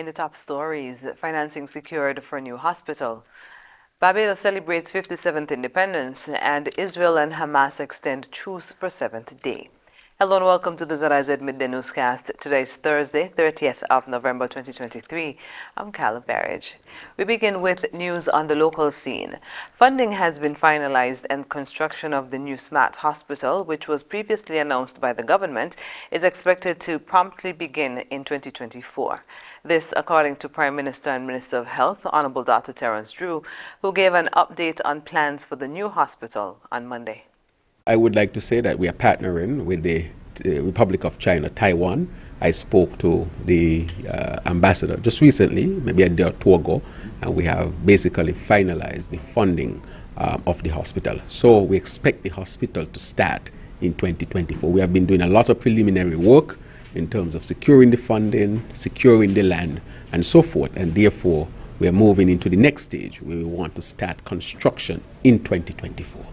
In the top stories, financing secured for new hospital. Barbados celebrates 57th independence, and Israel and Hamas extend truce for 7th day. Hello and welcome to the ZIZ Midday Newscast. Today is Thursday, 30th of November 2023. I'm Carla Barrage. We begin with news on the local scene. Funding has been finalized and construction of the new Smart Hospital, which was previously announced by the government, is expected to promptly begin in 2024. This, according to Prime Minister and Minister of Health, Honorable Dr. Terence Drew, who gave an update on plans for the new hospital on Monday. I would like to say that we are partnering with the Republic of China, Taiwan. I spoke to the ambassador just recently, maybe a day or two ago, and we have basically finalized the funding of the hospital. So we expect the hospital to start in 2024. We have been doing a lot of preliminary work in terms of securing the funding, securing the land, and so forth, and therefore we are moving into the next stage where we want to start construction in 2024.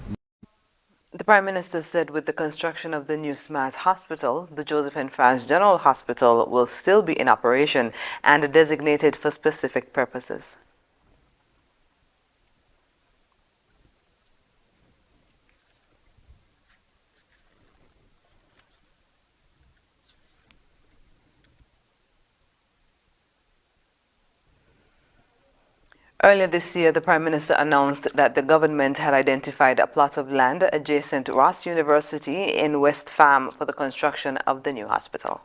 The Prime Minister said with the construction of the new Smart Hospital, the Joseph N. Franz General Hospital will still be in operation and designated for specific purposes. Earlier this year, the Prime Minister announced that the government had identified a plot of land adjacent to Ross University in West Farm for the construction of the new hospital.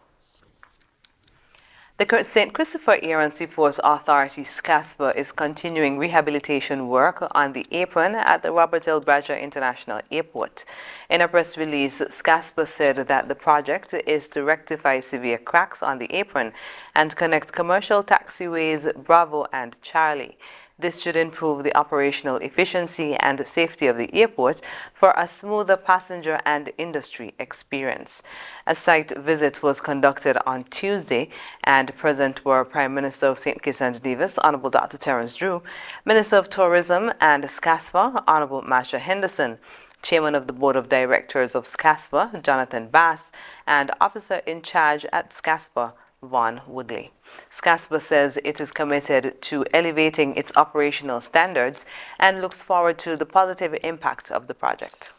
The St. Christopher Air and Seaports Authority, SCASPA, is continuing rehabilitation work on the apron at the Robert L. Bradger International Airport. In a press release, SCASPA said that the project is to rectify severe cracks on the apron and connect commercial taxiways Bravo and Charlie. This should improve the operational efficiency and safety of the airport for a smoother passenger and industry experience. A site visit was conducted on Tuesday, and present were Prime Minister of St. Kitts and Nevis, Honorable Dr. Terence Drew, Minister of Tourism and SCASPA, Honorable Masha Henderson, Chairman of the Board of Directors of SCASPA, Jonathan Bass, and Officer in Charge at SCASPA, Vaughn Woodley. SCASPA says it is committed to elevating its operational standards and looks forward to the positive impact of the project.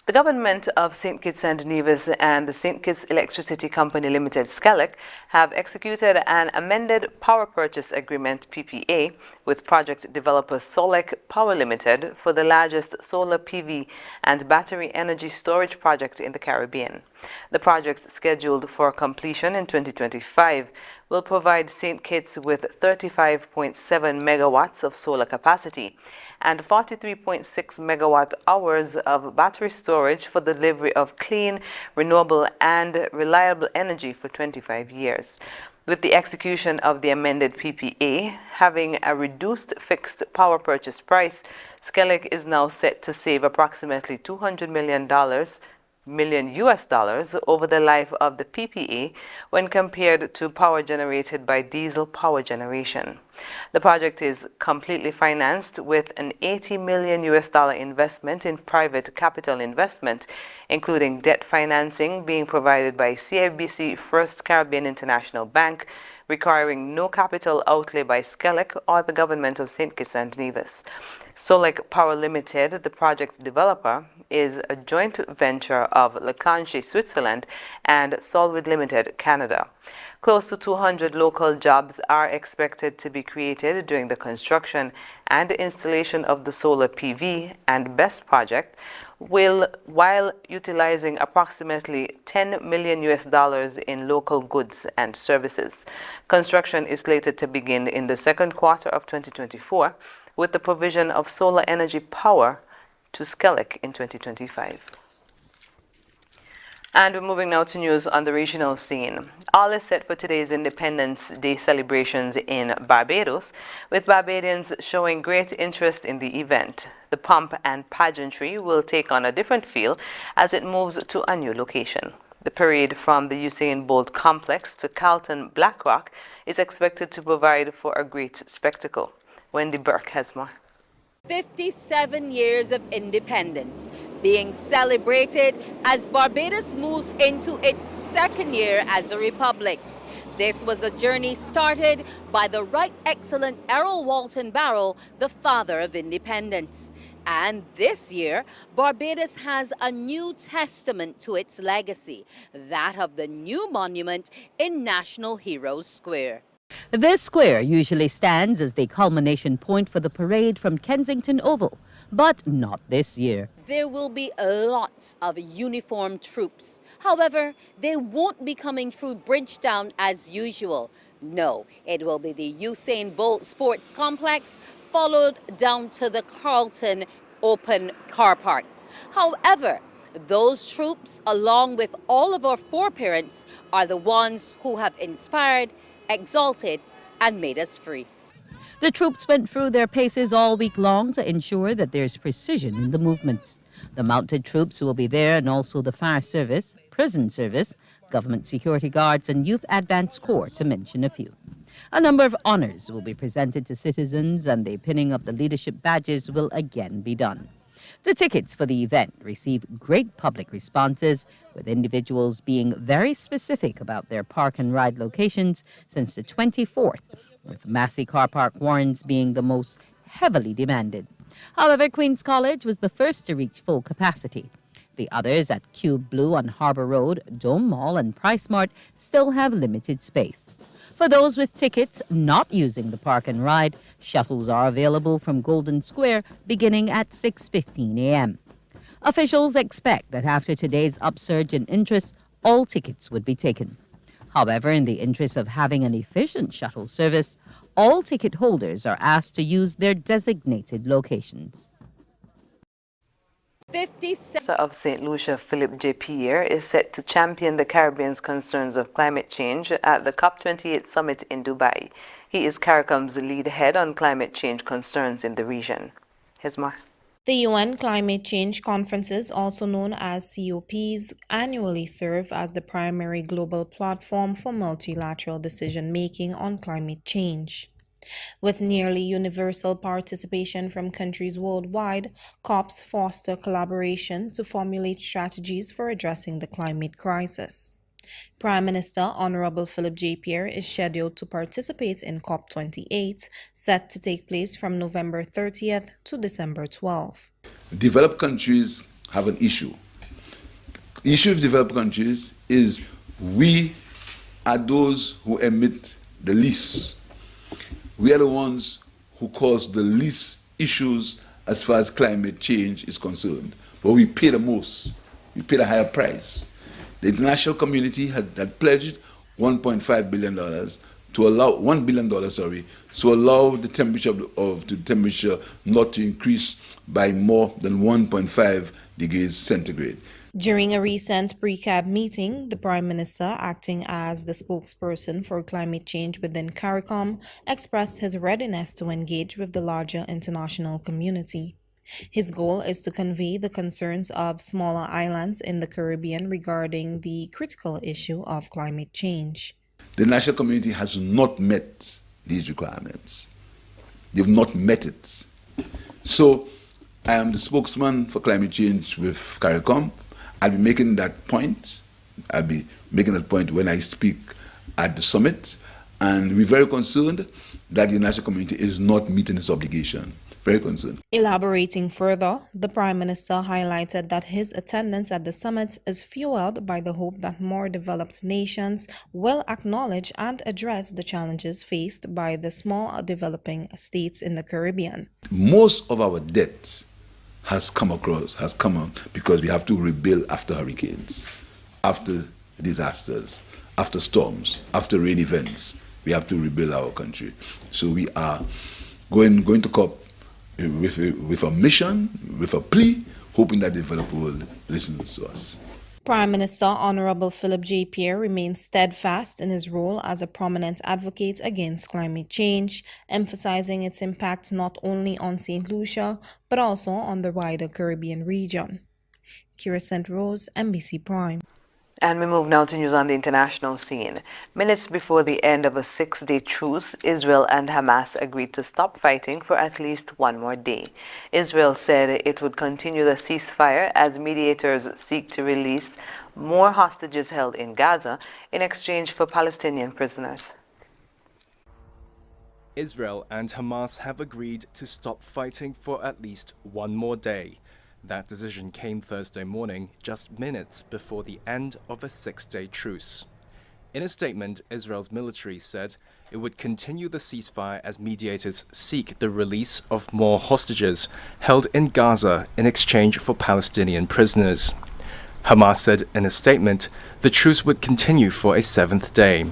The government of St. Kitts and Nevis and the St. Kitts Electricity Company Limited, SCELEC, have executed an amended power purchase agreement (PPA) with project developer Solec Power Limited for the largest solar PV and battery energy storage project in the Caribbean. The project, scheduled for completion in 2025, will provide St. Kitts with 35.7 megawatts of solar capacity and 43.6 megawatt hours of battery storage for the delivery of clean, renewable, and reliable energy for 25 years. With the execution of the amended PPA having a reduced fixed power purchase price, SCELEC is now set to save approximately $200 million over the life of the PPA when compared to power generated by diesel power generation. The project is completely financed with an $80 million investment in private capital investment, including debt financing being provided by CIBC First Caribbean International Bank, requiring no capital outlay by SCELEC or the government of St. Kitts and Nevis. Solec Power Limited, the project developer, is a joint venture of Leclanche, Switzerland, and Solwid Limited, Canada. Close to 200 local jobs are expected to be created during the construction and installation of the solar PV and BESS project, while utilizing approximately $10 million in local goods and services. Construction is slated to begin in the second quarter of 2024, with the provision of solar energy power to SCELEC in 2025. And we're moving now to news on the regional scene. All is set for today's Independence Day celebrations in Barbados, with Barbadians showing great interest in the event. The pomp and pageantry will take on a different feel as it moves to a new location. The parade from the Usain Bolt complex to Carlton Blackrock is expected to provide for a great spectacle. Wendy Burke has more. 57 years of independence being celebrated as Barbados moves into its second year as a republic. This was a journey started by the Right Excellent Errol Walton Barrow, the father of independence. And this year, Barbados has a new testament to its legacy, that of the new monument in National Heroes Square. This square usually stands as the culmination point for the parade from Kensington Oval, but not this year. There will be lots of uniformed troops. However, they won't be coming through Bridgetown as usual. No, it will be the Usain Bolt Sports Complex, followed down to the Carlton Open Car Park. However, those troops, along with all of our foreparents, are the ones who have inspired, exalted, and made us free. The troops went through their paces all week long to ensure that there's precision in the movements. The mounted troops will be there, and also the fire service, prison service, government security guards, and youth advance corps, to mention a few. A number of honors will be presented to citizens, and the pinning of the leadership badges will again be done. The tickets for the event received great public responses, with individuals being very specific about their park and ride locations since the 24th, with Massey Car Park Warrens being the most heavily demanded. However, Queen's College was the first to reach full capacity. The others at Cube Blue on Harbour Road, Dome Mall, and Price Mart still have limited space. For those with tickets not using the park and ride, shuttles are available from Golden Square beginning at 6:15 a.m. Officials expect that after today's upsurge in interest, all tickets would be taken. However, in the interest of having an efficient shuttle service, all ticket holders are asked to use their designated locations. 57 of St. Lucia, Philip J. Pierre, is set to champion the Caribbean's concerns of climate change at the COP28 summit in Dubai. He is CARICOM's lead head on climate change concerns in the region. Here's more. The UN Climate Change Conferences, also known as COPs, annually serve as the primary global platform for multilateral decision-making on climate change. With nearly universal participation from countries worldwide, COPs foster collaboration to formulate strategies for addressing the climate crisis. Prime Minister Honorable Philip J. Pierre is scheduled to participate in COP28, set to take place from November 30th to December 12th. Developed countries have an issue. The issue of developed countries is we are those who emit the least. We are the ones who cause the least issues as far as climate change is concerned. But we pay the most. We pay the higher price. The international community had pledged $1.5 billion to allow $1 billion, to allow the temperature not to increase by more than 1.5 degrees centigrade. During a recent pre-CAB meeting, the Prime Minister, acting as the spokesperson for climate change within CARICOM, expressed his readiness to engage with the larger international community. His goal is to convey the concerns of smaller islands in the Caribbean regarding the critical issue of climate change. The national community has not met these requirements. They've not met it. So I am the spokesman for climate change with CARICOM. I'll be making that point. I'll be making that point when I speak at the summit. And we're very concerned that the international community is not meeting its obligation. Very concerned. Elaborating further, the Prime Minister highlighted that his attendance at the summit is fueled by the hope that more developed nations will acknowledge and address the challenges faced by the small developing states in the Caribbean. Most of our debt has come on because we have to rebuild after hurricanes, after disasters, after storms, after rain events. We have to rebuild our country. So we are going to COP with a mission, with a plea, hoping that the developed world listens to us. Prime Minister Honorable Philip J. Pierre remains steadfast in his role as a prominent advocate against climate change, emphasizing its impact not only on St. Lucia, but also on the wider Caribbean region. Kira St. Rose, NBC Prime. And we move now to news on the international scene. Minutes before the end of a 6-day truce, Israel and Hamas agreed to stop fighting for at least one more day. Israel said it would continue the ceasefire as mediators seek to release more hostages held in Gaza in exchange for Palestinian prisoners. Israel and Hamas have agreed to stop fighting for at least one more day. That decision came Thursday morning, just minutes before the end of a 6-day truce. In a statement, Israel's military said it would continue the ceasefire as mediators seek the release of more hostages held in Gaza in exchange for Palestinian prisoners. Hamas said in a statement the truce would continue for a 7th day.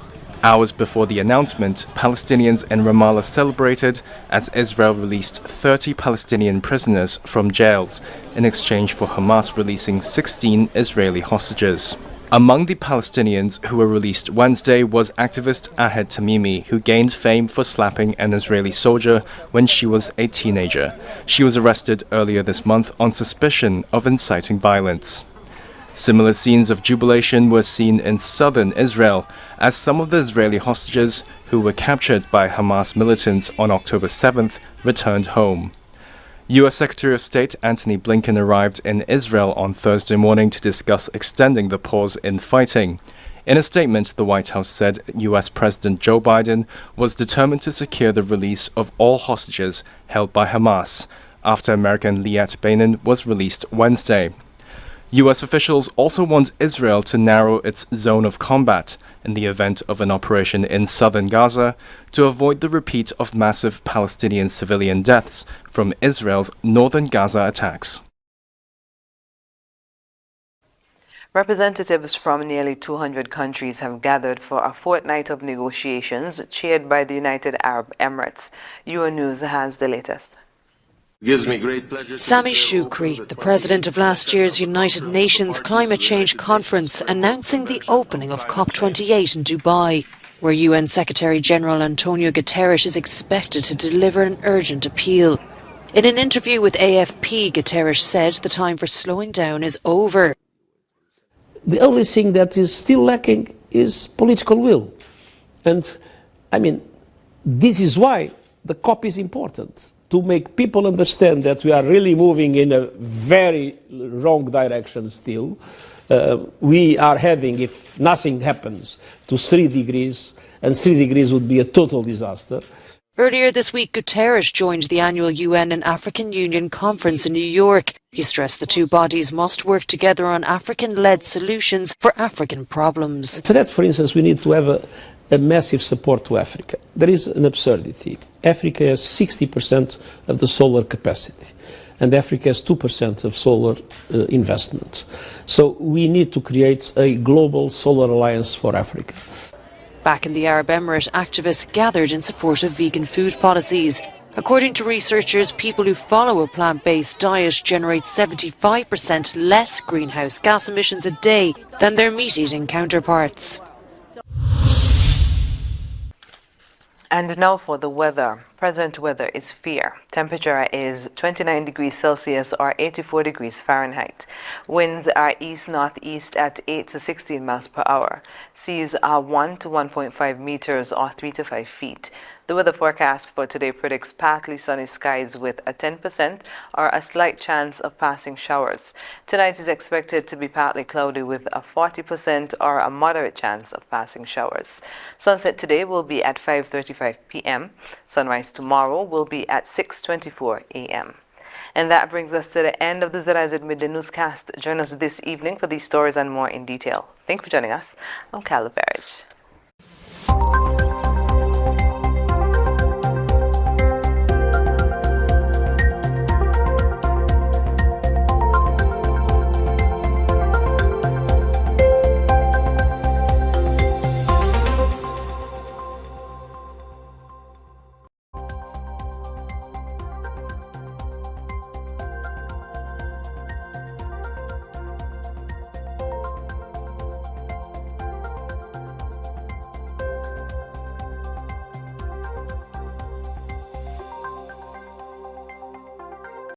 Hours before the announcement, Palestinians in Ramallah celebrated as Israel released 30 Palestinian prisoners from jails in exchange for Hamas releasing 16 Israeli hostages. Among the Palestinians who were released Wednesday was activist Ahed Tamimi, who gained fame for slapping an Israeli soldier when she was a teenager. She was arrested earlier this month on suspicion of inciting violence. Similar scenes of jubilation were seen in southern Israel as some of the Israeli hostages who were captured by Hamas militants on October 7th returned home. U.S. Secretary of State Antony Blinken arrived in Israel on Thursday morning to discuss extending the pause in fighting. In a statement, the White House said U.S. President Joe Biden was determined to secure the release of all hostages held by Hamas after American Liat Beinin was released Wednesday. U.S. officials also want Israel to narrow its zone of combat in the event of an operation in southern Gaza to avoid the repeat of massive Palestinian civilian deaths from Israel's northern Gaza attacks. Representatives from nearly 200 countries have gathered for a fortnight of negotiations chaired by the United Arab Emirates. News has the latest. Gives me great pleasure. Sami Shukri, the president of last year's United Nations Climate Change Conference, announcing the opening of COP28 in Dubai, where UN Secretary-General Antonio Guterres is expected to deliver an urgent appeal. In an interview with AFP, Guterres said the time for slowing down is over. The only thing that is still lacking is political will. And, this is why the COP is important, to make people understand that we are really moving in a very wrong direction still. We are heading, if nothing happens, to 3 degrees, and 3 degrees would be a total disaster. Earlier this week, Guterres joined the annual UN and African Union conference in New York. He stressed the two bodies must work together on African-led solutions for African problems. For that, for instance, we need to have a massive support to Africa. There is an absurdity. Africa has 60% of the solar capacity, and Africa has 2% of solar investment. So we need to create a global solar alliance for Africa. Back in the Arab Emirate, activists gathered in support of vegan food policies. According to researchers, people who follow a plant-based diet generate 75% less greenhouse gas emissions a day than their meat-eating counterparts. And now for the weather. Present weather is fair. Temperature is 29 degrees Celsius or 84 degrees Fahrenheit. Winds are east-northeast at 8 to 16 miles per hour. Seas are 1 to 1.5 meters or 3 to 5 feet. The weather forecast for today predicts partly sunny skies with a 10% or a slight chance of passing showers. Tonight is expected to be partly cloudy with a 40% or a moderate chance of passing showers. Sunset today will be at 5:35 p.m. Sunrise tomorrow will be at 6:24 a.m. And that brings us to the end of the ZIZ Midday Newscast. Join us this evening for these stories and more in detail. Thank you for joining us. I'm Carla Barrage.